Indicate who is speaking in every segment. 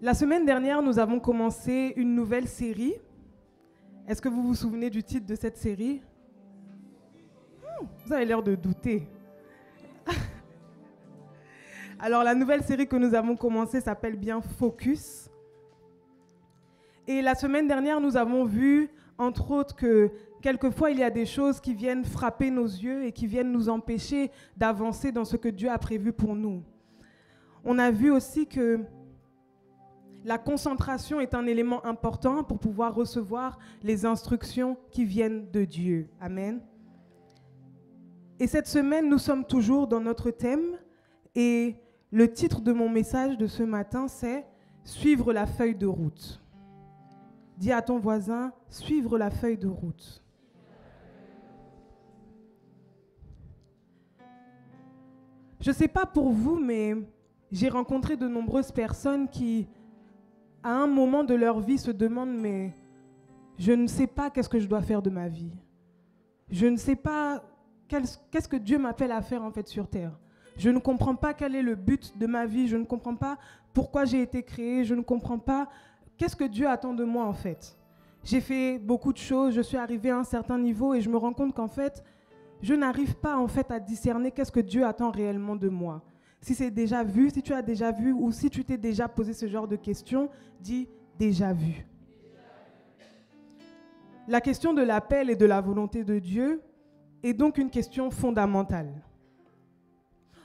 Speaker 1: La semaine dernière, nous avons commencé une nouvelle série. Est-ce que vous vous souvenez du titre de cette série? Vous avez l'air de douter. Alors, la nouvelle série que nous avons commencée s'appelle bien Focus. Et la semaine dernière, nous avons vu, entre autres, que quelquefois, il y a des choses qui viennent frapper nos yeux et qui viennent nous empêcher d'avancer dans ce que Dieu a prévu pour nous. On a vu aussi que la concentration est un élément important pour pouvoir recevoir les instructions qui viennent de Dieu. Amen. Et cette semaine, nous sommes toujours dans notre thème et le titre de mon message de ce matin, c'est « Suivre la feuille de route ». Dis à ton voisin « Suivre la feuille de route ». Je ne sais pas pour vous, mais j'ai rencontré de nombreuses personnes qui, à un moment de leur vie, se demandent « Mais je ne sais pas qu'est-ce que je dois faire de ma vie. Je ne sais pas qu'est-ce que Dieu m'appelle à faire en fait sur terre. Je ne comprends pas quel est le but de ma vie. Je ne comprends pas pourquoi j'ai été créé. Je ne comprends pas qu'est-ce que Dieu attend de moi en fait. J'ai fait beaucoup de choses. Je suis arrivée à un certain niveau et je me rends compte qu'en fait, je n'arrive pas en fait à discerner qu'est-ce que Dieu attend réellement de moi. Si c'est déjà vu, si tu as déjà vu ou si tu t'es déjà posé ce genre de questions, dis déjà vu. La question de l'appel et de la volonté de Dieu est donc une question fondamentale.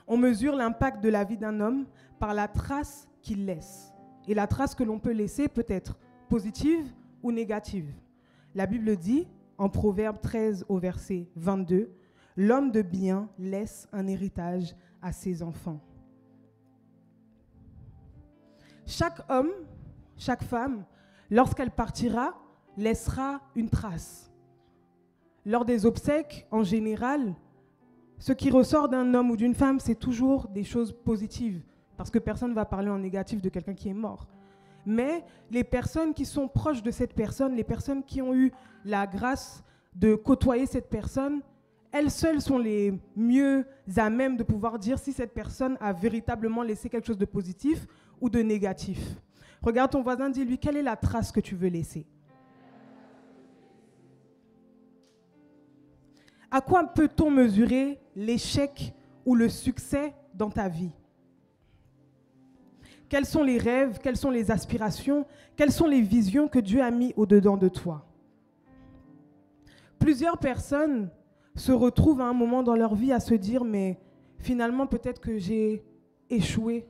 Speaker 1: On mesure l'impact de la vie d'un homme par la trace qu'il laisse. Et la trace que l'on peut laisser peut être positive ou négative. La Bible dit, en Proverbe 13 au verset 22, « L'homme de bien laisse un héritage à ses enfants. » Chaque homme, chaque femme, lorsqu'elle partira, laissera une trace. Lors des obsèques, en général, ce qui ressort d'un homme ou d'une femme, c'est toujours des choses positives, parce que personne ne va parler en négatif de quelqu'un qui est mort. Mais les personnes qui sont proches de cette personne, les personnes qui ont eu la grâce de côtoyer cette personne, elles seules sont les mieux à même de pouvoir dire si cette personne a véritablement laissé quelque chose de positif ou de négatif. Regarde ton voisin, dis-lui, quelle est la trace que tu veux laisser? À quoi peut-on mesurer l'échec ou le succès dans ta vie? Quels sont les rêves, quelles sont les aspirations, quelles sont les visions que Dieu a mis au-dedans de toi? Plusieurs personnes se retrouvent à un moment dans leur vie à se dire, mais finalement peut-être que j'ai échoué,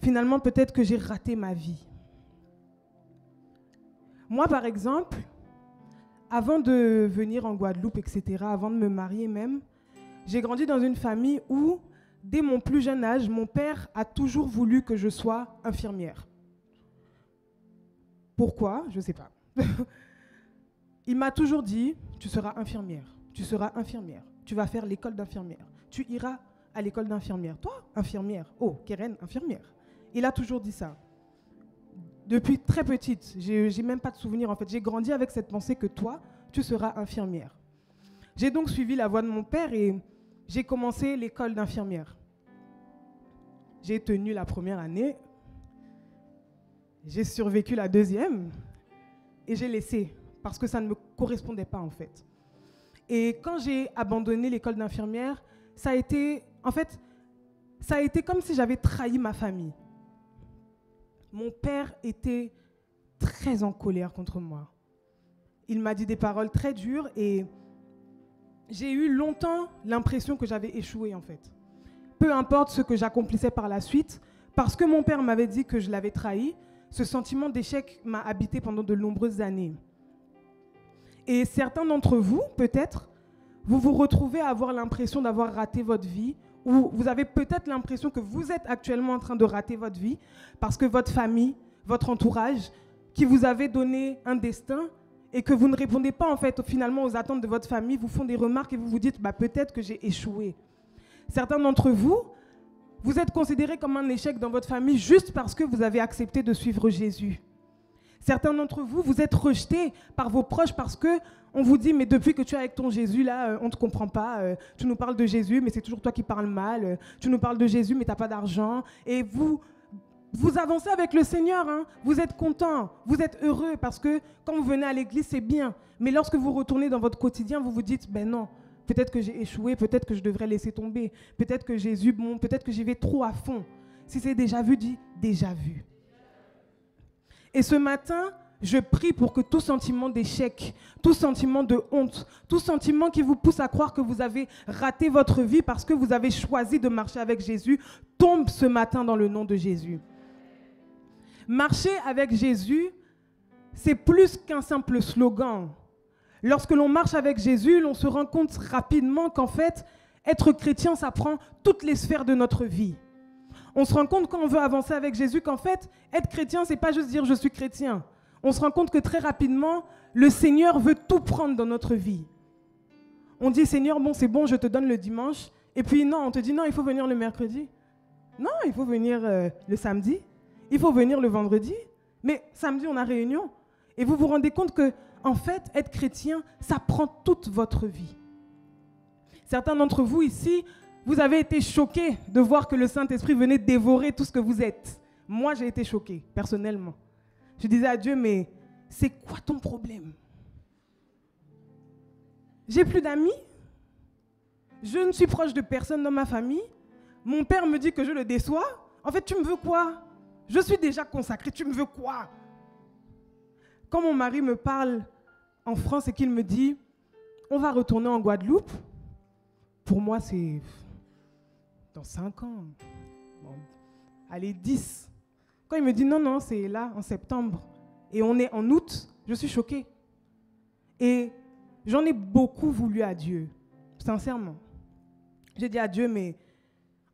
Speaker 1: finalement peut-être que j'ai raté ma vie. Moi par exemple, avant de venir en Guadeloupe, etc., avant de me marier même, j'ai grandi dans une famille où, dès mon plus jeune âge, mon père a toujours voulu que je sois infirmière. Pourquoi? Je ne sais pas. Il m'a toujours dit, tu seras infirmière, tu seras infirmière, tu vas faire l'école d'infirmière, tu iras à l'école d'infirmière. Toi, infirmière. Oh, Keren, infirmière. Il a toujours dit ça. Depuis très petite, j'ai même pas de souvenir en fait. J'ai grandi avec cette pensée que toi, tu seras infirmière. J'ai donc suivi la voie de mon père et j'ai commencé l'école d'infirmière. J'ai tenu la première année, j'ai survécu la deuxième et j'ai laissé parce que ça ne me correspondait pas en fait. Et quand j'ai abandonné l'école d'infirmière, ça a été comme si j'avais trahi ma famille. Mon père était très en colère contre moi. Il m'a dit des paroles très dures et j'ai eu longtemps l'impression que j'avais échoué en fait. Peu importe ce que j'accomplissais par la suite, parce que mon père m'avait dit que je l'avais trahi, ce sentiment d'échec m'a habité pendant de nombreuses années. Et certains d'entre vous, peut-être, vous vous retrouvez à avoir l'impression d'avoir raté votre vie, ou vous avez peut-être l'impression que vous êtes actuellement en train de rater votre vie parce que votre famille, votre entourage, qui vous avait donné un destin et que vous ne répondez pas en fait finalement aux attentes de votre famille, vous font des remarques et vous vous dites peut-être que j'ai échoué. Certains d'entre vous, vous êtes considérés comme un échec dans votre famille juste parce que vous avez accepté de suivre Jésus. Certains d'entre vous, vous êtes rejetés par vos proches parce qu'on vous dit, mais depuis que tu es avec ton Jésus, là, on ne te comprend pas. Tu nous parles de Jésus, mais c'est toujours toi qui parles mal. Tu nous parles de Jésus, mais tu n'as pas d'argent. Et vous vous avancez avec le Seigneur, hein, vous êtes content, vous êtes heureux parce que quand vous venez à l'église, c'est bien. Mais lorsque vous retournez dans votre quotidien, vous vous dites, ben non, peut-être que j'ai échoué, peut-être que je devrais laisser tomber, peut-être que Jésus, bon, peut-être que j'y vais trop à fond. Si c'est déjà vu, dis déjà vu. Et ce matin, je prie pour que tout sentiment d'échec, tout sentiment de honte, tout sentiment qui vous pousse à croire que vous avez raté votre vie parce que vous avez choisi de marcher avec Jésus, tombe ce matin dans le nom de Jésus. Marcher avec Jésus, c'est plus qu'un simple slogan. Lorsque l'on marche avec Jésus, l'on se rend compte rapidement qu'en fait, être chrétien, ça prend toutes les sphères de notre vie. On se rend compte quand on veut avancer avec Jésus qu'en fait, être chrétien, c'est pas juste dire je suis chrétien. On se rend compte que très rapidement, le Seigneur veut tout prendre dans notre vie. On dit Seigneur, bon, c'est bon, je te donne le dimanche. Et puis non, on te dit non, il faut venir le mercredi. Non, il faut venir le samedi. Il faut venir le vendredi. Mais samedi, on a réunion. Et vous vous rendez compte que, en fait, être chrétien, ça prend toute votre vie. Certains d'entre vous ici, vous avez été choqués de voir que le Saint-Esprit venait dévorer tout ce que vous êtes. Moi, j'ai été choquée, personnellement. Je disais à Dieu, mais c'est quoi ton problème? J'ai plus d'amis. Je ne suis proche de personne dans ma famille. Mon père me dit que je le déçois. En fait, tu me veux quoi? Je suis déjà consacrée, tu me veux quoi? Quand mon mari me parle en France et qu'il me dit, on va retourner en Guadeloupe, pour moi, c'est dans 5 ans. Bon, allez, 10. Quand il me dit, non, non, c'est là, en septembre, et on est en août, je suis choquée. Et j'en ai beaucoup voulu à Dieu, sincèrement. J'ai dit à Dieu, mais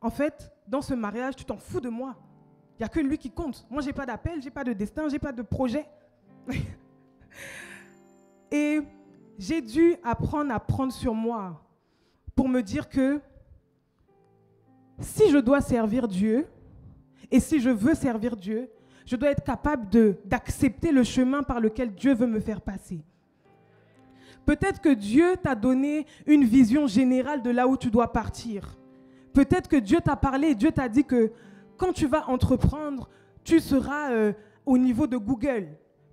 Speaker 1: en fait, dans ce mariage, tu t'en fous de moi. Il n'y a que lui qui compte. Moi, je n'ai pas d'appel, je n'ai pas de destin, je n'ai pas de projet. Et j'ai dû apprendre à prendre sur moi pour me dire que si je dois servir Dieu et si je veux servir Dieu, je dois être capable d'accepter le chemin par lequel Dieu veut me faire passer. Peut-être que Dieu t'a donné une vision générale de là où tu dois partir. Peut-être que Dieu t'a parlé et Dieu t'a dit que quand tu vas entreprendre, tu seras au niveau de Google.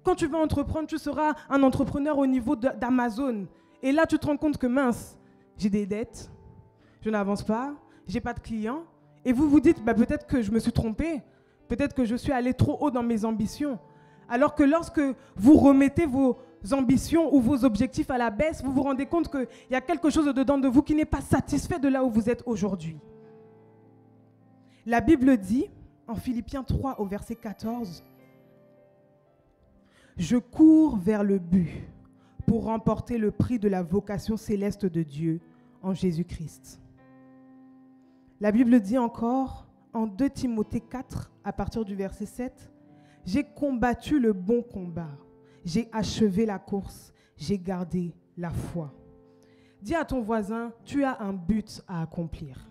Speaker 1: Quand tu vas entreprendre, tu seras un entrepreneur au niveau d'Amazon. Et là, tu te rends compte que mince, j'ai des dettes, je n'avance pas, je n'ai pas de clients. Et vous vous dites, bah, peut-être que je me suis trompée, peut-être que je suis allée trop haut dans mes ambitions. Alors que lorsque vous remettez vos ambitions ou vos objectifs à la baisse, vous vous rendez compte qu'il y a quelque chose dedans de vous qui n'est pas satisfait de là où vous êtes aujourd'hui. La Bible dit, en Philippiens 3 au verset 14, « Je cours vers le but pour remporter le prix de la vocation céleste de Dieu en Jésus-Christ. » La Bible dit encore, en 2 Timothée 4, à partir du verset 7, « J'ai combattu le bon combat, j'ai achevé la course, j'ai gardé la foi. » Dis à ton voisin, tu as un but à accomplir.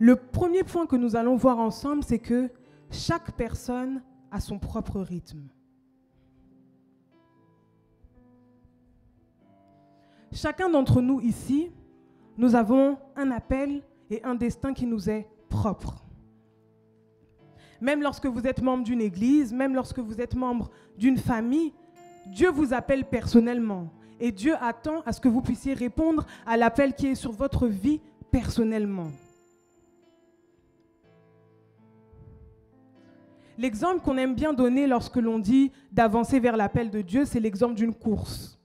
Speaker 1: Le premier point que nous allons voir ensemble, c'est que chaque personne a son propre rythme. Chacun d'entre nous ici, nous avons un appel et un destin qui nous est propre. Même lorsque vous êtes membre d'une église, même lorsque vous êtes membre d'une famille, Dieu vous appelle personnellement. Et Dieu attend à ce que vous puissiez répondre à l'appel qui est sur votre vie personnellement. L'exemple qu'on aime bien donner lorsque l'on dit d'avancer vers l'appel de Dieu, c'est l'exemple d'une course.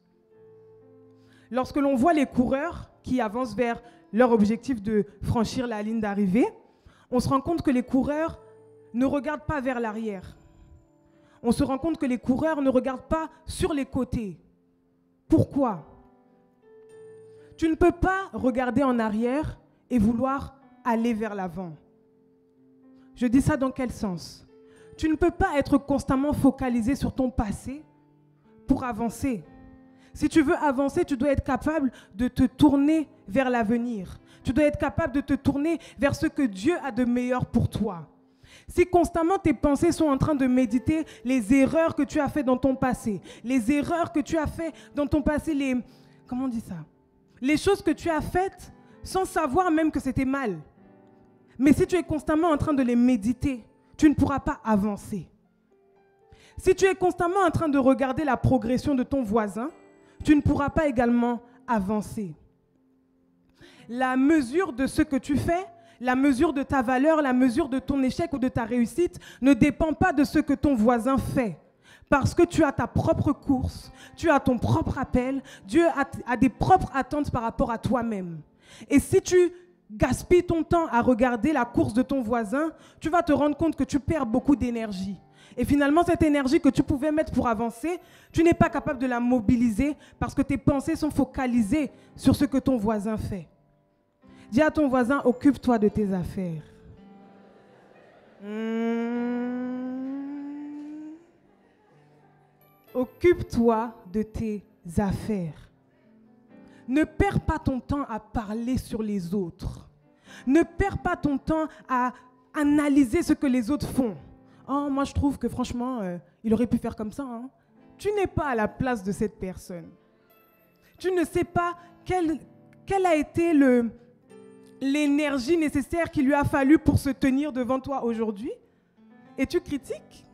Speaker 1: Lorsque l'on voit les coureurs qui avancent vers leur objectif de franchir la ligne d'arrivée, on se rend compte que les coureurs ne regardent pas vers l'arrière. On se rend compte que les coureurs ne regardent pas sur les côtés. Pourquoi? Tu ne peux pas regarder en arrière et vouloir aller vers l'avant. Je dis ça dans quel sens? Tu ne peux pas être constamment focalisé sur ton passé pour avancer. Si tu veux avancer, tu dois être capable de te tourner vers l'avenir. Tu dois être capable de te tourner vers ce que Dieu a de meilleur pour toi. Si constamment tes pensées sont en train de méditer les erreurs que tu as faites dans ton passé, les erreurs que tu as faites dans ton passé, comment on dit ça? Les choses que tu as faites sans savoir même que c'était mal. Mais si tu es constamment en train de les méditer, tu ne pourras pas avancer. Si tu es constamment en train de regarder la progression de ton voisin, tu ne pourras pas également avancer. La mesure de ce que tu fais, la mesure de ta valeur, la mesure de ton échec ou de ta réussite ne dépend pas de ce que ton voisin fait. Parce que tu as ta propre course, tu as ton propre appel, Dieu a des propres attentes par rapport à toi-même. Et si tu gaspilles ton temps à regarder la course de ton voisin, tu vas te rendre compte que tu perds beaucoup d'énergie. Et finalement, cette énergie que tu pouvais mettre pour avancer, tu n'es pas capable de la mobiliser parce que tes pensées sont focalisées sur ce que ton voisin fait. Dis à ton voisin, occupe-toi de tes affaires. Occupe-toi de tes affaires. Ne perds pas ton temps à parler sur les autres. Ne perds pas ton temps à analyser ce que les autres font. Oh, moi, je trouve que franchement, il aurait pu faire comme ça. Hein. Tu n'es pas à la place de cette personne. Tu ne sais pas quelle a été l'énergie nécessaire qu'il lui a fallu pour se tenir devant toi aujourd'hui. Et tu critiques.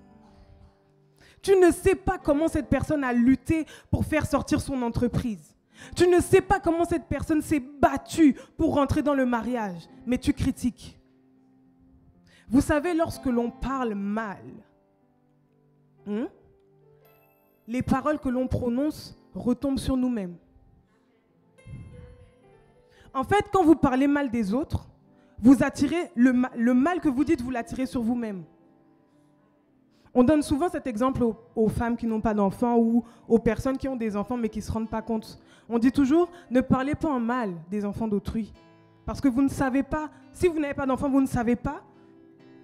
Speaker 1: Tu ne sais pas comment cette personne a lutté pour faire sortir son entreprise. Tu ne sais pas comment cette personne s'est battue pour rentrer dans le mariage, mais tu critiques. Vous savez, lorsque l'on parle mal, les paroles que l'on prononce retombent sur nous-mêmes. En fait, quand vous parlez mal des autres, vous attirez le mal que vous dites, vous l'attirez sur vous-même. On donne souvent cet exemple aux femmes qui n'ont pas d'enfants ou aux personnes qui ont des enfants mais qui ne se rendent pas compte. On dit toujours, ne parlez pas en mal des enfants d'autrui. Parce que vous ne savez pas, si vous n'avez pas d'enfants, vous ne savez pas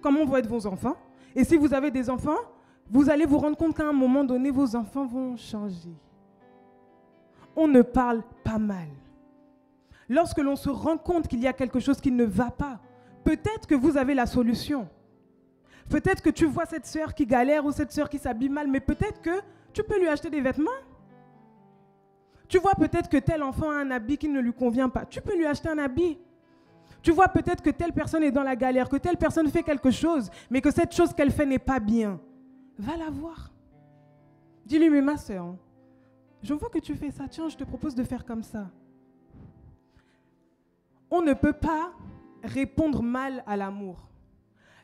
Speaker 1: comment vont être vos enfants. Et si vous avez des enfants, vous allez vous rendre compte qu'à un moment donné, vos enfants vont changer. On ne parle pas mal. Lorsque l'on se rend compte qu'il y a quelque chose qui ne va pas, peut-être que vous avez la solution. Peut-être que tu vois cette sœur qui galère ou cette sœur qui s'habille mal, mais peut-être que tu peux lui acheter des vêtements. Tu vois peut-être que tel enfant a un habit qui ne lui convient pas. Tu peux lui acheter un habit. Tu vois peut-être que telle personne est dans la galère, que telle personne fait quelque chose, mais que cette chose qu'elle fait n'est pas bien. Va la voir. Dis-lui, mais ma sœur, je vois que tu fais ça. Tiens, je te propose de faire comme ça. On ne peut pas répondre mal à l'amour.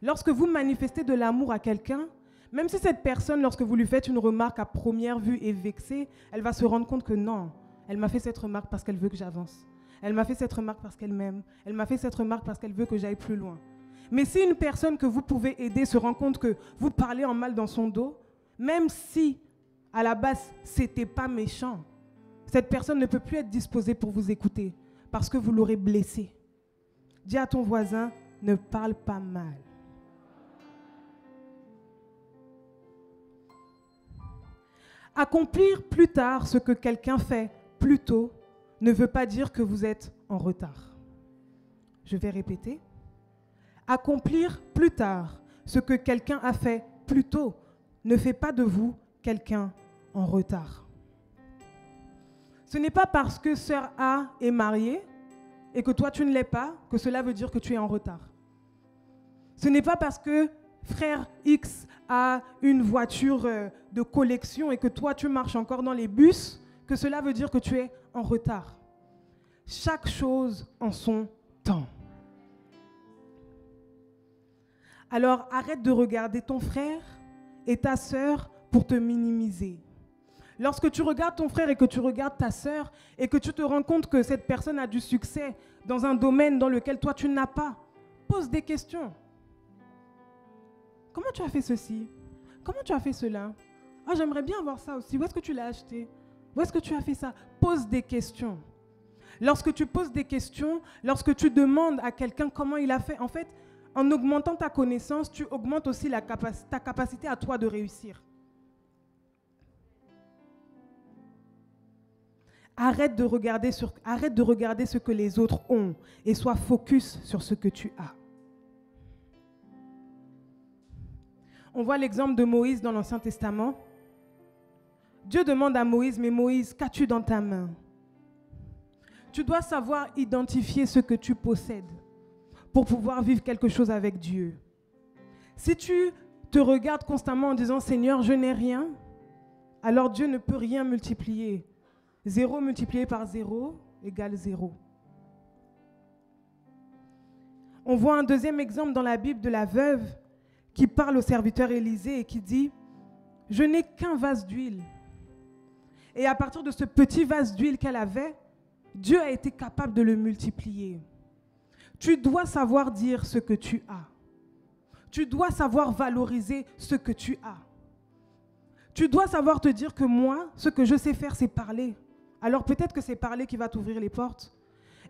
Speaker 1: Lorsque vous manifestez de l'amour à quelqu'un, même si cette personne, lorsque vous lui faites une remarque à première vue est vexée, elle va se rendre compte que non, elle m'a fait cette remarque parce qu'elle veut que j'avance. Elle m'a fait cette remarque parce qu'elle m'aime. Elle m'a fait cette remarque parce qu'elle veut que j'aille plus loin. Mais si une personne que vous pouvez aider se rend compte que vous parlez en mal dans son dos, même si à la base c'était pas méchant, cette personne ne peut plus être disposée pour vous écouter parce que vous l'aurez blessé. Dis à ton voisin, ne parle pas mal. Accomplir plus tard ce que quelqu'un fait plus tôt ne veut pas dire que vous êtes en retard. Je vais répéter. Accomplir plus tard ce que quelqu'un a fait plus tôt ne fait pas de vous quelqu'un en retard. Ce n'est pas parce que sœur A est mariée et que toi tu ne l'es pas que cela veut dire que tu es en retard. Ce n'est pas parce que frère X a une voiture de collection et que toi tu marches encore dans les bus que cela veut dire que tu es en retard. Chaque chose en son temps. Alors arrête de regarder ton frère et ta sœur pour te minimiser. Lorsque tu regardes ton frère et que tu regardes ta sœur et que tu te rends compte que cette personne a du succès dans un domaine dans lequel toi tu n'as pas, pose des questions. Comment tu as fait ceci? Comment tu as fait cela? Ah, j'aimerais bien avoir ça aussi. Où est-ce que tu l'as acheté? Où est-ce que tu as fait ça? Pose des questions. Lorsque tu poses des questions, lorsque tu demandes à quelqu'un comment il a fait, en fait, en augmentant ta connaissance, tu augmentes aussi ta capacité à toi de réussir. Arrête de regarder ce que les autres ont et sois focus sur ce que tu as. On voit l'exemple de Moïse dans l'Ancien Testament. Dieu demande à Moïse, mais Moïse, qu'as-tu dans ta main? Tu dois savoir identifier ce que tu possèdes pour pouvoir vivre quelque chose avec Dieu. Si tu te regardes constamment en disant « Seigneur, je n'ai rien », alors Dieu ne peut rien multiplier. 0 multiplié par 0 égale 0. On voit un deuxième exemple dans la Bible de la veuve qui parle au serviteur Élisée et qui dit « Je n'ai qu'un vase d'huile ». Et à partir de ce petit vase d'huile qu'elle avait, Dieu a été capable de le multiplier. Tu dois savoir dire ce que tu as. Tu dois savoir valoriser ce que tu as. Tu dois savoir te dire que moi, ce que je sais faire, c'est parler. Alors peut-être que c'est parler qui va t'ouvrir les portes.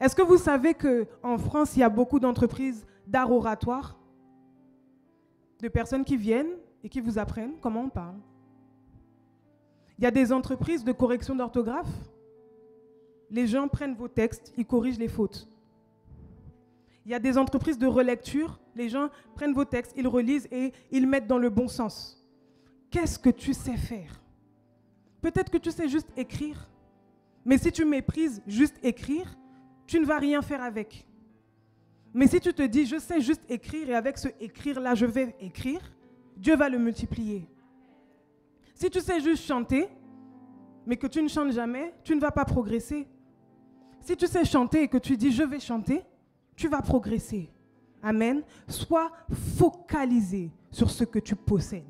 Speaker 1: Est-ce que vous savez qu'en France, il y a beaucoup d'entreprises d'art oratoire, de personnes qui viennent et qui vous apprennent comment on parle? Il y a des entreprises de correction d'orthographe. Les gens prennent vos textes, ils corrigent les fautes. Il y a des entreprises de relecture. Les gens prennent vos textes, ils relisent et ils mettent dans le bon sens. Qu'est-ce que tu sais faire? Peut-être que tu sais juste écrire. Mais si tu méprises juste écrire, tu ne vas rien faire avec. Mais si tu te dis, je sais juste écrire et avec ce écrire-là, je vais écrire, Dieu va le multiplier. Si tu sais juste chanter, mais que tu ne chantes jamais, tu ne vas pas progresser. Si tu sais chanter et que tu dis, je vais chanter, tu vas progresser. Amen. Sois focalisé sur ce que tu possèdes.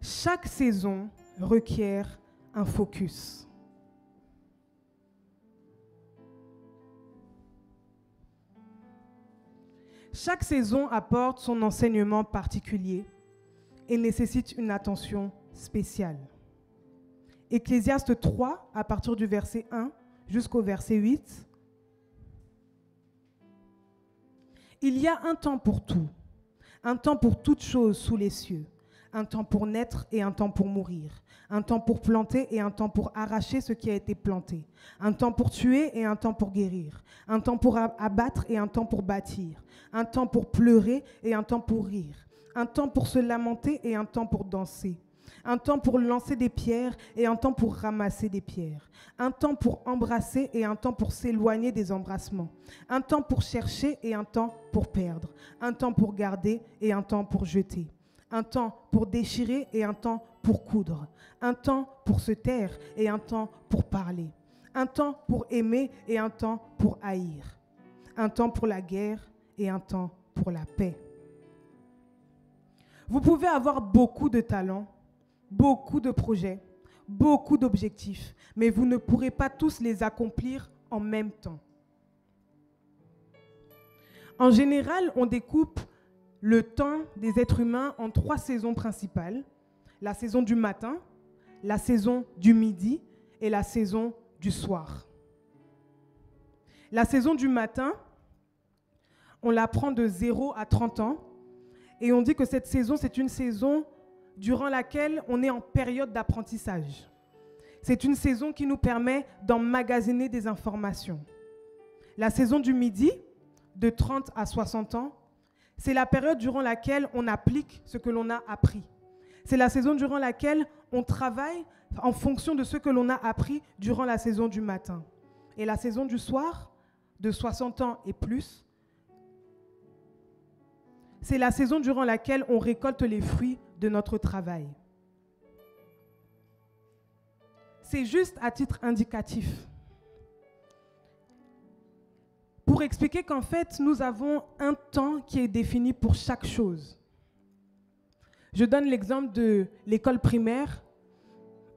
Speaker 1: Chaque saison requiert un focus. Chaque saison apporte son enseignement particulier et nécessite une attention spéciale. Ecclésiaste 3, à partir du verset 1 jusqu'au verset 8. Il y a un temps pour tout, un temps pour toutes choses sous les cieux, un temps pour naître et un temps pour mourir, un temps pour planter et un temps pour arracher ce qui a été planté, un temps pour tuer et un temps pour guérir, un temps pour abattre et un temps pour bâtir, un temps pour pleurer et un temps pour rire, un temps pour se lamenter et un temps pour danser, un temps pour lancer des pierres et un temps pour ramasser des pierres, un temps pour embrasser et un temps pour s'éloigner des embrassements, un temps pour chercher et un temps pour perdre, un temps pour garder et un temps pour jeter, un temps pour déchirer et un temps pour coudre, un temps pour se taire et un temps pour parler, un temps pour aimer et un temps pour haïr, un temps pour la guerre et un temps pour la paix. Vous pouvez avoir beaucoup de talents, beaucoup de projets, beaucoup d'objectifs, mais vous ne pourrez pas tous les accomplir en même temps. En général, on découpe le temps des êtres humains en 3 saisons principales: la saison du matin, la saison du midi et la saison du soir. La saison du matin, on la prend de 0 à 30 ans et on dit que cette saison, c'est une saison durant laquelle on est en période d'apprentissage. C'est une saison qui nous permet d'emmagasiner des informations. La saison du midi, de 30 à 60 ans, c'est la période durant laquelle on applique ce que l'on a appris. C'est la saison durant laquelle on travaille en fonction de ce que l'on a appris durant la saison du matin. Et la saison du soir, de 60 ans et plus, c'est la saison durant laquelle on récolte les fruits de notre travail. C'est juste à titre indicatif, pour expliquer qu'en fait, nous avons un temps qui est défini pour chaque chose. Je donne l'exemple de l'école primaire.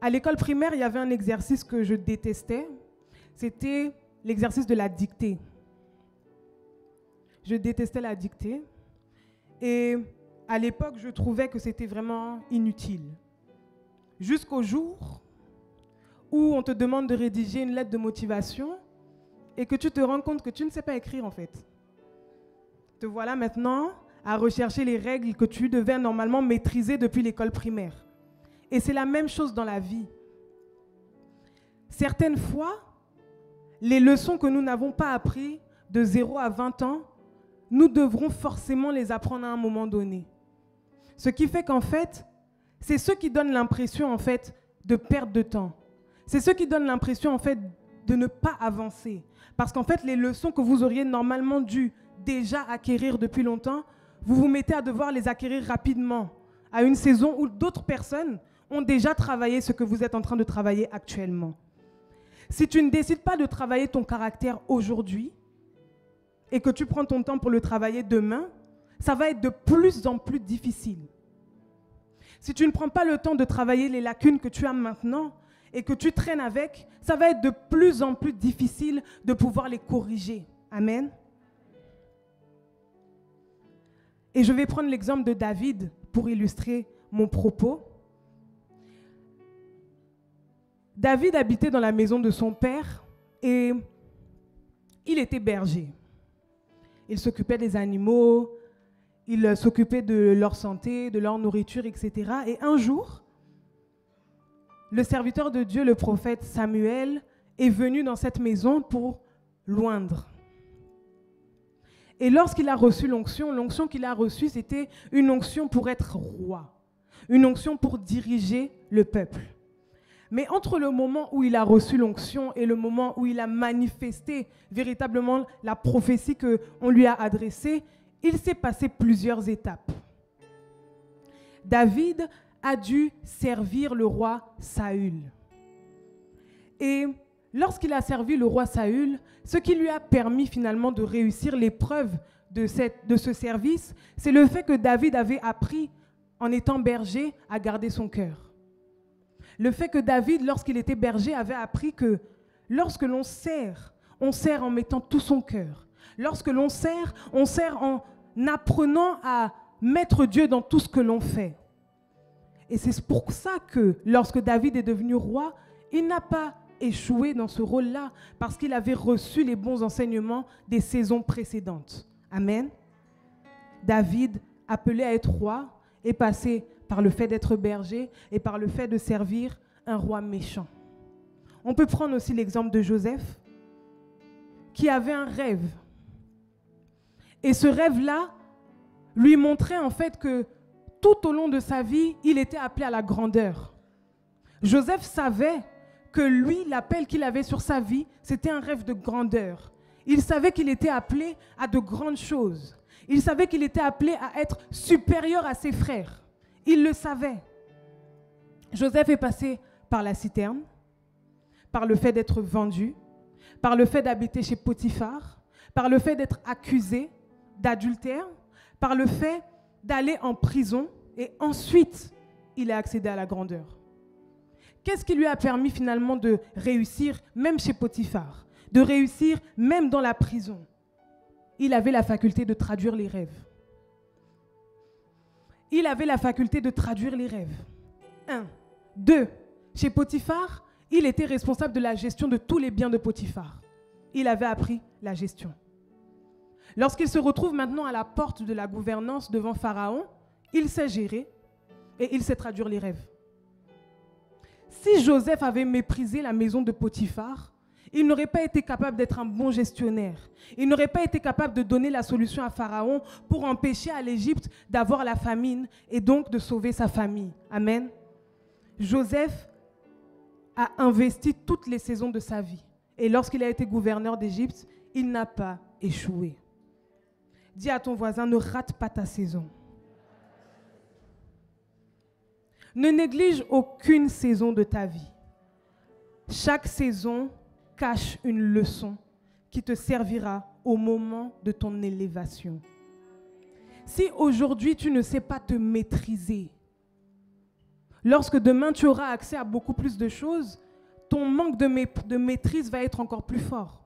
Speaker 1: À l'école primaire, il y avait un exercice que je détestais. C'était l'exercice de la dictée. Je détestais la dictée. Et à l'époque, je trouvais que c'était vraiment inutile. Jusqu'au jour où on te demande de rédiger une lettre de motivation et que tu te rends compte que tu ne sais pas écrire en fait. Te voilà maintenant à rechercher les règles que tu devais normalement maîtriser depuis l'école primaire. Et c'est la même chose dans la vie. Certaines fois, les leçons que nous n'avons pas apprises de 0 à 20 ans, nous devrons forcément les apprendre à un moment donné. Ce qui fait qu'en fait, c'est ce qui donne l'impression en fait de perte de temps. C'est ce qui donne l'impression en fait de ne pas avancer. Parce qu'en fait, les leçons que vous auriez normalement dû déjà acquérir depuis longtemps, vous vous mettez à devoir les acquérir rapidement, à une saison où d'autres personnes ont déjà travaillé ce que vous êtes en train de travailler actuellement. Si tu ne décides pas de travailler ton caractère aujourd'hui et que tu prends ton temps pour le travailler demain, ça va être de plus en plus difficile. Si tu ne prends pas le temps de travailler les lacunes que tu as maintenant et que tu traînes avec, ça va être de plus en plus difficile de pouvoir les corriger. Amen. Et je vais prendre l'exemple de David pour illustrer mon propos. David habitait dans la maison de son père et il était berger. Il s'occupait des animaux, il s'occupait de leur santé, de leur nourriture, etc. Et un jour, le serviteur de Dieu, le prophète Samuel, est venu dans cette maison pour l'oindre. Et lorsqu'il a reçu l'onction qu'il a reçue, c'était une onction pour être roi, une onction pour diriger le peuple. Mais entre le moment où il a reçu l'onction et le moment où il a manifesté véritablement la prophétie qu'on lui a adressée, il s'est passé plusieurs étapes. David a dû servir le roi Saül. Et lorsqu'il a servi le roi Saül, ce qui lui a permis finalement de réussir l'épreuve de ce service, c'est le fait que David avait appris, en étant berger, à garder son cœur. Le fait que David, lorsqu'il était berger, avait appris que lorsque l'on sert, on sert en mettant tout son cœur. Lorsque l'on sert, on sert en apprenant à mettre Dieu dans tout ce que l'on fait. Et c'est pour ça que lorsque David est devenu roi, il n'a pas échoué dans ce rôle-là parce qu'il avait reçu les bons enseignements des saisons précédentes. Amen. David, appelé à être roi, est passé par le fait d'être berger et par le fait de servir un roi méchant. On peut prendre aussi l'exemple de Joseph, qui avait un rêve. Et ce rêve-là lui montrait en fait que tout au long de sa vie, il était appelé à la grandeur. Joseph savait que lui, l'appel qu'il avait sur sa vie, c'était un rêve de grandeur. Il savait qu'il était appelé à de grandes choses. Il savait qu'il était appelé à être supérieur à ses frères. Il le savait. Joseph est passé par la citerne, par le fait d'être vendu, par le fait d'habiter chez Potiphar, par le fait d'être accusé d'adultère, par le fait d'aller en prison et ensuite, il a accédé à la grandeur. Qu'est-ce qui lui a permis finalement de réussir même chez Potiphar, de réussir même dans la prison? Il avait la faculté de traduire les rêves. Il avait la faculté de traduire les rêves. 1. 2. Chez Potiphar, il était responsable de la gestion de tous les biens de Potiphar. Il avait appris la gestion. Lorsqu'il se retrouve maintenant à la porte de la gouvernance devant Pharaon, il sait gérer et il sait traduire les rêves. Si Joseph avait méprisé la maison de Potiphar, il n'aurait pas été capable d'être un bon gestionnaire. Il n'aurait pas été capable de donner la solution à Pharaon pour empêcher à l'Égypte d'avoir la famine et donc de sauver sa famille. Amen. Joseph a investi toutes les saisons de sa vie. Et lorsqu'il a été gouverneur d'Égypte, il n'a pas échoué. Dis à ton voisin, ne rate pas ta saison. Ne néglige aucune saison de ta vie. Chaque saison cache une leçon qui te servira au moment de ton élévation. Si aujourd'hui tu ne sais pas te maîtriser, lorsque demain tu auras accès à beaucoup plus de choses, ton manque de maîtrise va être encore plus fort.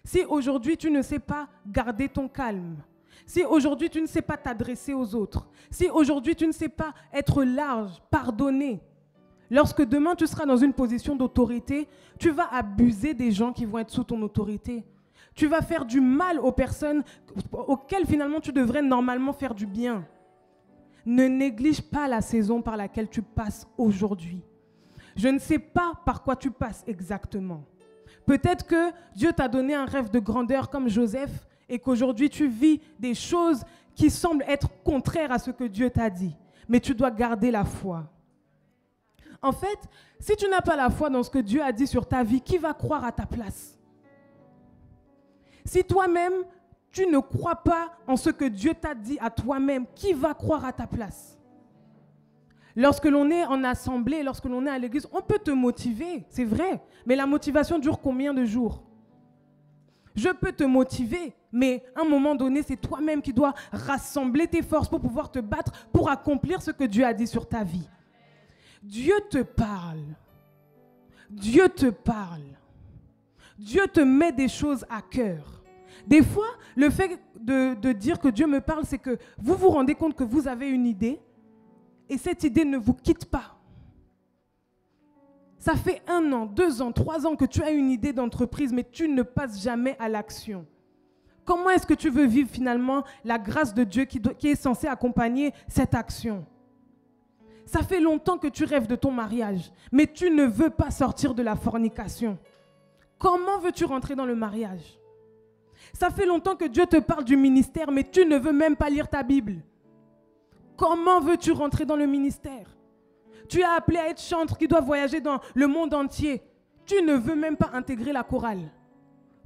Speaker 1: Si aujourd'hui tu ne sais pas garder ton calme, si aujourd'hui tu ne sais pas t'adresser aux autres, si aujourd'hui tu ne sais pas être large, pardonner, lorsque demain tu seras dans une position d'autorité, tu vas abuser des gens qui vont être sous ton autorité. Tu vas faire du mal aux personnes auxquelles finalement tu devrais normalement faire du bien. Ne néglige pas la saison par laquelle tu passes aujourd'hui. Je ne sais pas par quoi tu passes exactement. Peut-être que Dieu t'a donné un rêve de grandeur comme Joseph et qu'aujourd'hui tu vis des choses qui semblent être contraires à ce que Dieu t'a dit. Mais tu dois garder la foi. En fait, si tu n'as pas la foi dans ce que Dieu a dit sur ta vie, qui va croire à ta place? Si toi-même, tu ne crois pas en ce que Dieu t'a dit à toi-même, qui va croire à ta place? Lorsque l'on est en assemblée, lorsque l'on est à l'église, on peut te motiver, c'est vrai. Mais la motivation dure combien de jours? Je peux te motiver, mais à un moment donné, c'est toi-même qui dois rassembler tes forces pour pouvoir te battre, pour accomplir ce que Dieu a dit sur ta vie. Dieu te parle. Dieu te parle. Dieu te met des choses à cœur. Des fois, le fait de dire que Dieu me parle, c'est que vous vous rendez compte que vous avez une idée et cette idée ne vous quitte pas. Ça fait 1 an, 2 ans, 3 ans que tu as une idée d'entreprise, mais tu ne passes jamais à l'action. Comment est-ce que tu veux vivre finalement la grâce de Dieu qui est censée accompagner cette action? Ça fait longtemps que tu rêves de ton mariage, mais tu ne veux pas sortir de la fornication. Comment veux-tu rentrer dans le mariage? Ça fait longtemps que Dieu te parle du ministère, mais tu ne veux même pas lire ta Bible. Comment veux-tu rentrer dans le ministère? Tu es appelé à être chantre qui doit voyager dans le monde entier. Tu ne veux même pas intégrer la chorale.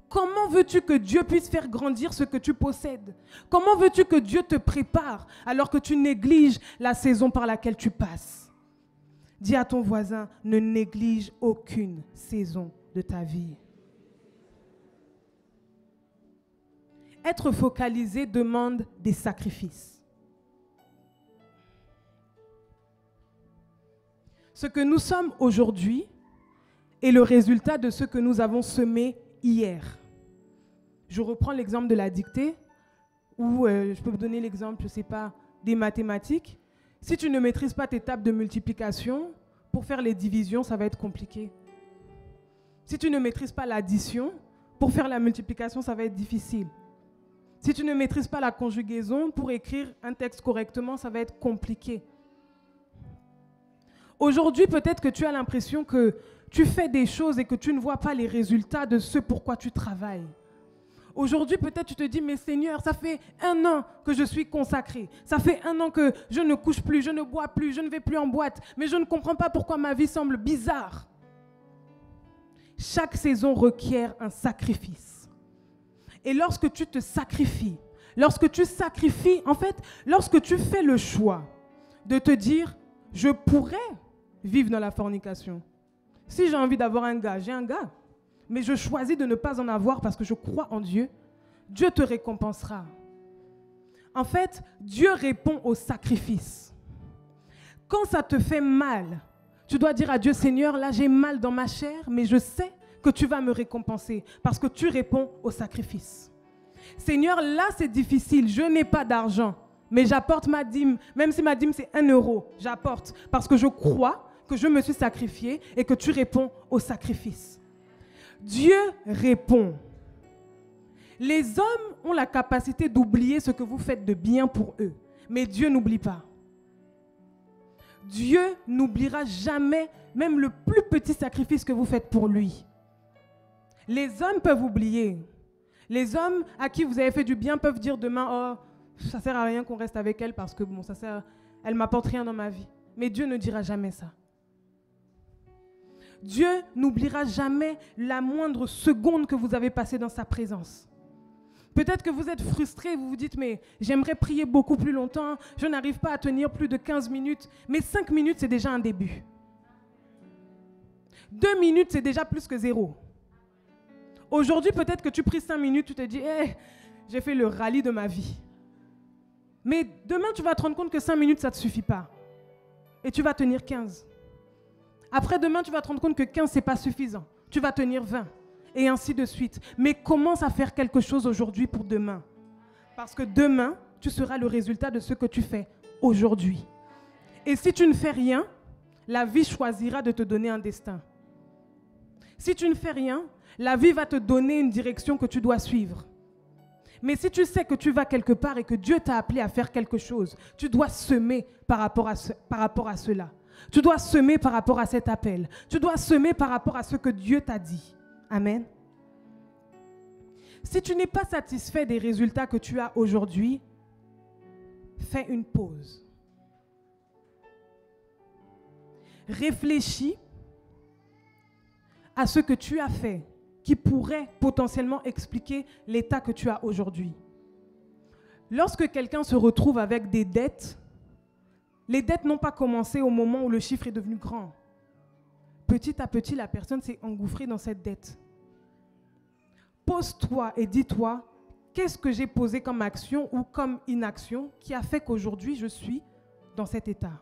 Speaker 1: Comment veux-tu que Dieu puisse faire grandir ce que tu possèdes? Comment veux-tu que Dieu te prépare alors que tu négliges la saison par laquelle tu passes? Dis à ton voisin, ne néglige aucune saison de ta vie. Être focalisé demande des sacrifices. Ce que nous sommes aujourd'hui est le résultat de ce que nous avons semé hier. Je reprends l'exemple de la dictée, ou je peux vous donner l'exemple, je ne sais pas, des mathématiques. Si tu ne maîtrises pas tes tables de multiplication, pour faire les divisions, ça va être compliqué. Si tu ne maîtrises pas l'addition, pour faire la multiplication, ça va être difficile. Si tu ne maîtrises pas la conjugaison, pour écrire un texte correctement, ça va être compliqué. Aujourd'hui, peut-être que tu as l'impression que tu fais des choses et que tu ne vois pas les résultats de ce pourquoi tu travailles. Aujourd'hui, peut-être tu te dis, mais Seigneur, ça fait 1 an que je suis consacré. Ça fait 1 an que je ne couche plus, je ne bois plus, je ne vais plus en boîte. Mais je ne comprends pas pourquoi ma vie semble bizarre. Chaque saison requiert un sacrifice. Et lorsque tu te sacrifies, lorsque tu fais le choix de te dire, je pourrais vivre dans la fornication. Si j'ai envie d'avoir un gars, j'ai un gars. Mais je choisis de ne pas en avoir parce que je crois en Dieu. Dieu te récompensera. En fait, Dieu répond au sacrifice. Quand ça te fait mal, tu dois dire à Dieu, Seigneur, là j'ai mal dans ma chair, mais je sais que tu vas me récompenser parce que tu réponds au sacrifice. Seigneur, là c'est difficile, je n'ai pas d'argent, mais j'apporte ma dîme. Même si ma dîme c'est 1 euro, j'apporte parce que je crois que je me suis sacrifié et que tu réponds au sacrifice. Dieu répond. Les hommes ont la capacité d'oublier ce que vous faites de bien pour eux, mais Dieu n'oublie pas. Dieu n'oubliera jamais même le plus petit sacrifice que vous faites pour lui. Les hommes peuvent oublier. Les hommes à qui vous avez fait du bien peuvent dire demain, oh, ça ne sert à rien qu'on reste avec elle parce que bon, elle ne m'apporte rien dans ma vie. Mais Dieu ne dira jamais ça. Dieu n'oubliera jamais la moindre seconde que vous avez passée dans sa présence. Peut-être que vous êtes frustré, vous vous dites, mais j'aimerais prier beaucoup plus longtemps, je n'arrive pas à tenir plus de 15 minutes, mais 5 minutes, c'est déjà un début. 2 minutes, c'est déjà plus que 0. Aujourd'hui, peut-être que tu pries 5 minutes, tu te dis, j'ai fait le rallye de ma vie. Mais demain, tu vas te rendre compte que 5 minutes, ça ne te suffit pas. Et tu vas tenir 15. Après demain, tu vas te rendre compte que 15, ce n'est pas suffisant. Tu vas tenir 20. Et ainsi de suite. Mais commence à faire quelque chose aujourd'hui pour demain. Parce que demain, tu seras le résultat de ce que tu fais aujourd'hui. Et si tu ne fais rien, la vie choisira de te donner un destin. Si tu ne fais rien, la vie va te donner une direction que tu dois suivre. Mais si tu sais que tu vas quelque part et que Dieu t'a appelé à faire quelque chose, tu dois semer par rapport à cela. Tu dois semer par rapport à cet appel. Tu dois semer par rapport à ce que Dieu t'a dit. Amen. Si tu n'es pas satisfait des résultats que tu as aujourd'hui, fais une pause. réfléchis à ce que tu as fait qui pourrait potentiellement expliquer l'état que tu as aujourd'hui. Lorsque quelqu'un se retrouve avec des dettes, les dettes n'ont pas commencé au moment où le chiffre est devenu grand. Petit à petit, la personne s'est engouffrée dans cette dette. Pose-toi et dis-toi, qu'est-ce que j'ai posé comme action ou comme inaction qui a fait qu'aujourd'hui je suis dans cet état?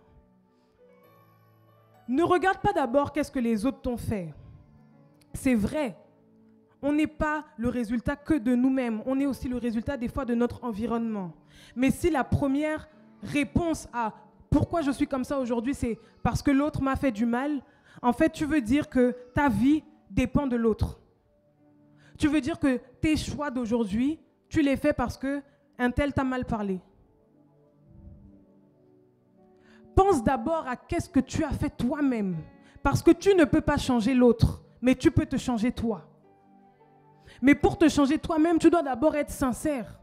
Speaker 1: Ne regarde pas d'abord qu'est-ce que les autres t'ont fait. C'est vrai, on n'est pas le résultat que de nous-mêmes, on est aussi le résultat des fois de notre environnement. Mais si la première réponse à pourquoi je suis comme ça aujourd'hui, c'est parce que l'autre m'a fait du mal, en fait, tu veux dire que ta vie dépend de l'autre. Tu veux dire que tes choix d'aujourd'hui, tu les fais parce qu'un tel t'a mal parlé. Pense d'abord à qu'est-ce que tu as fait toi-même. Parce que tu ne peux pas changer l'autre, mais tu peux te changer toi. Mais pour te changer toi-même, tu dois d'abord être sincère.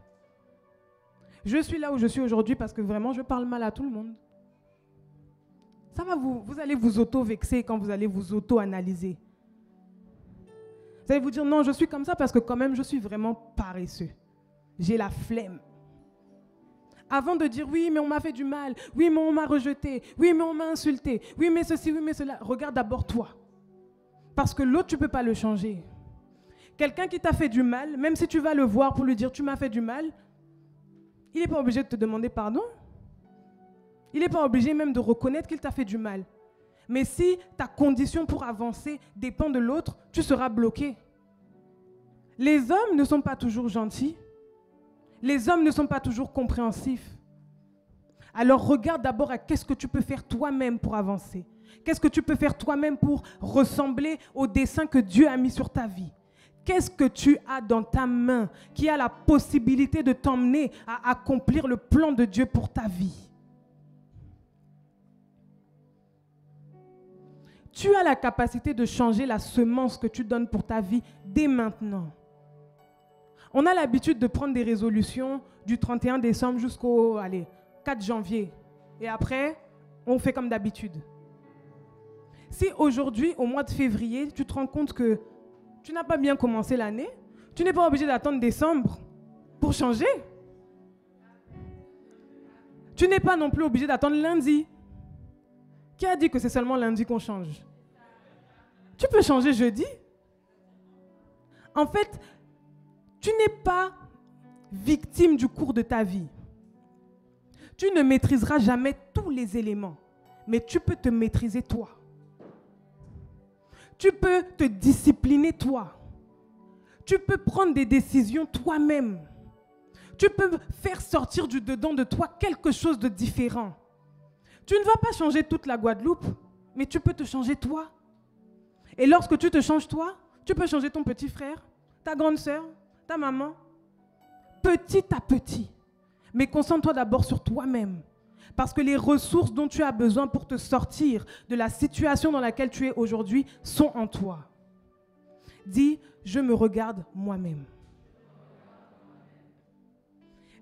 Speaker 1: Je suis là où je suis aujourd'hui parce que vraiment, je parle mal à tout le monde. Ça va, vous allez vous auto-vexer quand vous allez vous auto-analyser. Vous allez vous dire, non, je suis comme ça parce que quand même, je suis vraiment paresseux. J'ai la flemme. Avant de dire, oui, mais on m'a fait du mal. Oui, mais on m'a rejeté. Oui, mais on m'a insulté. Oui, mais ceci, oui, mais cela. Regarde d'abord toi. Parce que l'autre, tu ne peux pas le changer. Quelqu'un qui t'a fait du mal, même si tu vas le voir pour lui dire, tu m'as fait du mal, il n'est pas obligé de te demander pardon. Il n'est pas obligé même de reconnaître qu'il t'a fait du mal. Mais si ta condition pour avancer dépend de l'autre, tu seras bloqué. Les hommes ne sont pas toujours gentils. Les hommes ne sont pas toujours compréhensifs. Alors regarde d'abord à qu'est-ce que tu peux faire toi-même pour avancer. Qu'est-ce que tu peux faire toi-même pour ressembler au dessein que Dieu a mis sur ta vie. Qu'est-ce que tu as dans ta main qui a la possibilité de t'emmener à accomplir le plan de Dieu pour ta vie. Tu as la capacité de changer la semence que tu donnes pour ta vie dès maintenant. On a l'habitude de prendre des résolutions du 31 décembre jusqu'au 4 janvier. Et après, on fait comme d'habitude. Si aujourd'hui, au mois de février, tu te rends compte que tu n'as pas bien commencé l'année, tu n'es pas obligé d'attendre décembre pour changer. Tu n'es pas non plus obligé d'attendre lundi. Qui a dit que c'est seulement lundi qu'on change? Tu peux changer jeudi. En fait, tu n'es pas victime du cours de ta vie. Tu ne maîtriseras jamais tous les éléments, mais tu peux te maîtriser toi. Tu peux te discipliner toi. Tu peux prendre des décisions toi-même. Tu peux faire sortir du dedans de toi quelque chose de différent. Tu ne vas pas changer toute la Guadeloupe, mais tu peux te changer toi. Et lorsque tu te changes toi, tu peux changer ton petit frère, ta grande sœur, ta maman, petit à petit. Mais concentre-toi d'abord sur toi-même. Parce que les ressources dont tu as besoin pour te sortir de la situation dans laquelle tu es aujourd'hui sont en toi. Dis, je me regarde moi-même.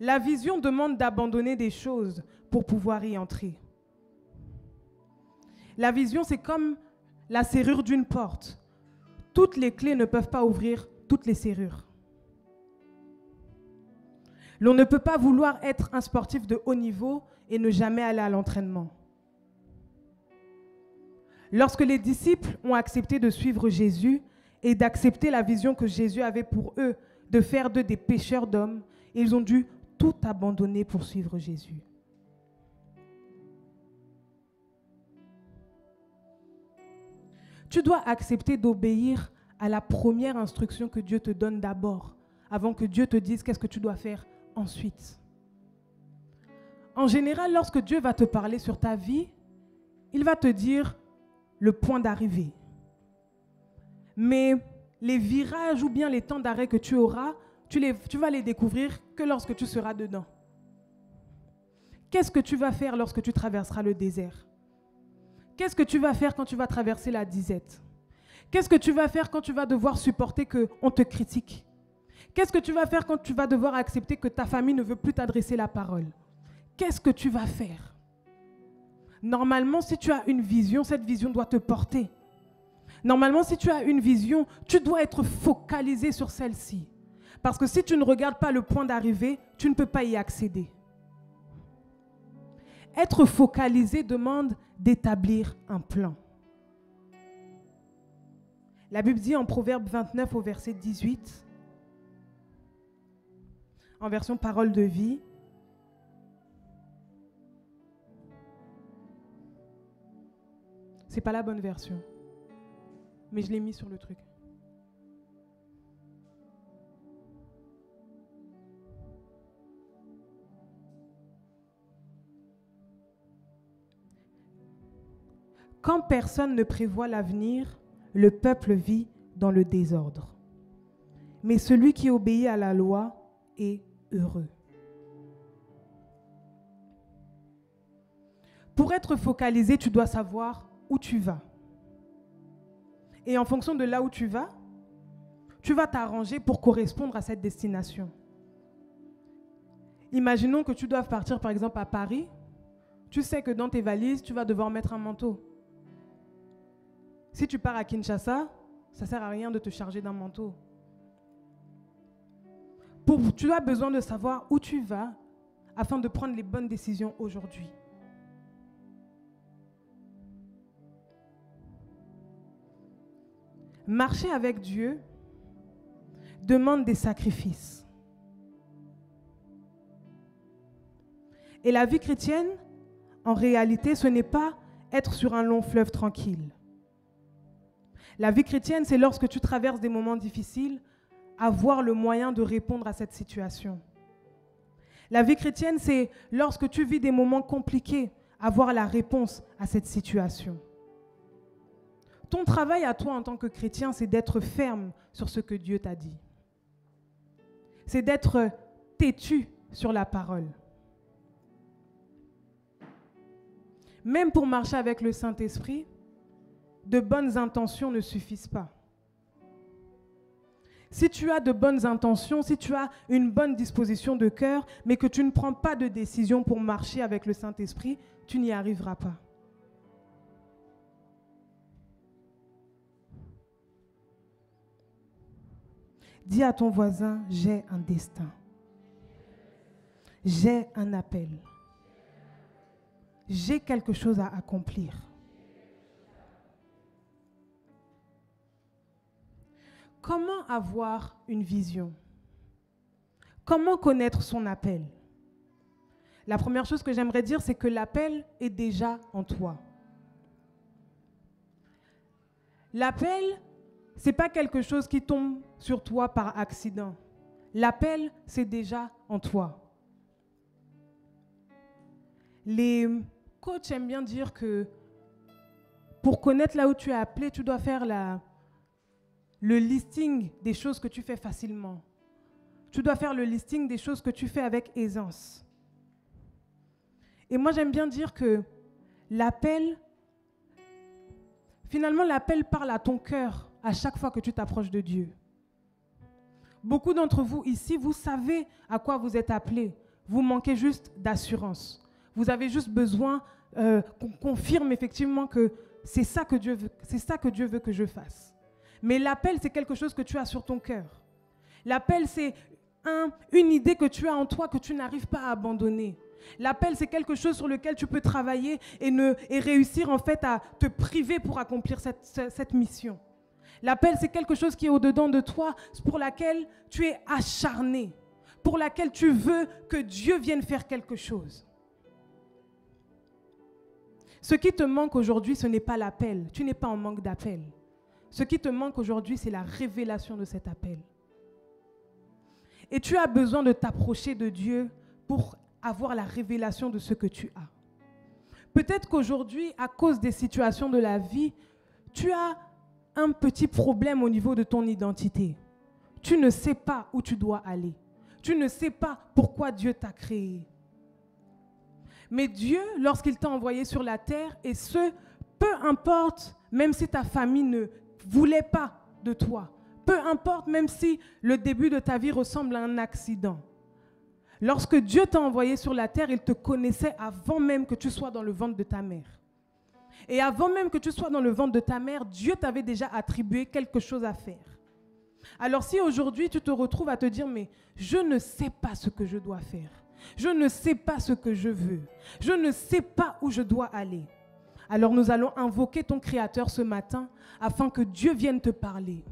Speaker 1: La vision demande d'abandonner des choses pour pouvoir y entrer. La vision, c'est comme la serrure d'une porte. Toutes les clés ne peuvent pas ouvrir toutes les serrures. L'on ne peut pas vouloir être un sportif de haut niveau et ne jamais aller à l'entraînement. Lorsque les disciples ont accepté de suivre Jésus et d'accepter la vision que Jésus avait pour eux, de faire d'eux des pêcheurs d'hommes, ils ont dû tout abandonner pour suivre Jésus. Tu dois accepter d'obéir à la première instruction que Dieu te donne d'abord, avant que Dieu te dise qu'est-ce que tu dois faire ensuite. En général, lorsque Dieu va te parler sur ta vie, il va te dire le point d'arrivée. Mais les virages ou bien les temps d'arrêt que tu auras, tu vas les découvrir que lorsque tu seras dedans. Qu'est-ce que tu vas faire lorsque tu traverseras le désert? Qu'est-ce que tu vas faire quand tu vas traverser la disette? Qu'est-ce que tu vas faire quand tu vas devoir supporter qu'on te critique? Qu'est-ce que tu vas faire quand tu vas devoir accepter que ta famille ne veut plus t'adresser la parole? Qu'est-ce que tu vas faire? Normalement, si tu as une vision, cette vision doit te porter. Normalement, si tu as une vision, tu dois être focalisé sur celle-ci. Parce que si tu ne regardes pas le point d'arrivée, tu ne peux pas y accéder. Être focalisé demande d'établir un plan. La Bible dit en Proverbe 29 au verset 18, en version parole de vie, c'est pas la bonne version, mais je l'ai mis sur le truc. Quand personne ne prévoit l'avenir, le peuple vit dans le désordre. Mais celui qui obéit à la loi est heureux. Pour être focalisé, tu dois savoir où tu vas. Et en fonction de là où tu vas t'arranger pour correspondre à cette destination. Imaginons que tu doives partir par exemple à Paris. Tu sais que dans tes valises, tu vas devoir mettre un manteau. Si tu pars à Kinshasa, ça ne sert à rien de te charger d'un manteau. Tu as besoin de savoir où tu vas afin de prendre les bonnes décisions aujourd'hui. Marcher avec Dieu demande des sacrifices. Et la vie chrétienne, en réalité, ce n'est pas être sur un long fleuve tranquille. La vie chrétienne, c'est lorsque tu traverses des moments difficiles, avoir le moyen de répondre à cette situation. La vie chrétienne, c'est lorsque tu vis des moments compliqués, avoir la réponse à cette situation. Ton travail à toi en tant que chrétien, c'est d'être ferme sur ce que Dieu t'a dit. C'est d'être têtu sur la parole. Même pour marcher avec le Saint-Esprit, de bonnes intentions ne suffisent pas. Si tu as de bonnes intentions, si tu as une bonne disposition de cœur, mais que tu ne prends pas de décision pour marcher avec le Saint-Esprit, tu n'y arriveras pas. Dis à ton voisin, j'ai un destin. J'ai un appel. J'ai quelque chose à accomplir. Comment avoir une vision? Comment connaître son appel? La première chose que j'aimerais dire, c'est que l'appel est déjà en toi. L'appel, ce n'est pas quelque chose qui tombe sur toi par accident. L'appel, c'est déjà en toi. Les coachs aiment bien dire que pour connaître là où tu es appelé, tu dois faire le listing des choses que tu fais facilement. Tu dois faire le listing des choses que tu fais avec aisance. Et moi, j'aime bien dire que l'appel, finalement, l'appel parle à ton cœur à chaque fois que tu t'approches de Dieu. Beaucoup d'entre vous ici, vous savez à quoi vous êtes appelés. Vous manquez juste d'assurance. Vous avez juste besoin qu'on confirme effectivement que c'est ça que Dieu veut que je fasse. Mais l'appel, c'est quelque chose que tu as sur ton cœur. L'appel, c'est une idée que tu as en toi que tu n'arrives pas à abandonner. L'appel, c'est quelque chose sur lequel tu peux travailler et réussir en fait à te priver pour accomplir cette mission. L'appel, c'est quelque chose qui est au-dedans de toi, pour laquelle tu es acharné, pour laquelle tu veux que Dieu vienne faire quelque chose. Ce qui te manque aujourd'hui, ce n'est pas l'appel. Tu n'es pas en manque d'appel. Ce qui te manque aujourd'hui, c'est la révélation de cet appel. Et tu as besoin de t'approcher de Dieu pour avoir la révélation de ce que tu as. Peut-être qu'aujourd'hui, à cause des situations de la vie, tu as un petit problème au niveau de ton identité. Tu ne sais pas où tu dois aller. Tu ne sais pas pourquoi Dieu t'a créé. Mais Dieu, lorsqu'il t'a envoyé sur la terre, et peu importe, même si ta famille ne voulait pas de toi, peu importe, même si le début de ta vie ressemble à un accident, Lorsque Dieu t'a envoyé sur la terre, il te connaissait avant même que tu sois dans le ventre de ta mère. Et avant même que tu sois dans le ventre de ta mère, Dieu t'avait déjà attribué quelque chose à faire. Alors si aujourd'hui tu te retrouves à te dire, mais je ne sais pas ce que je dois faire, je ne sais pas ce que je veux, je ne sais pas où je dois aller, alors nous allons invoquer ton Créateur ce matin afin que Dieu vienne te parler.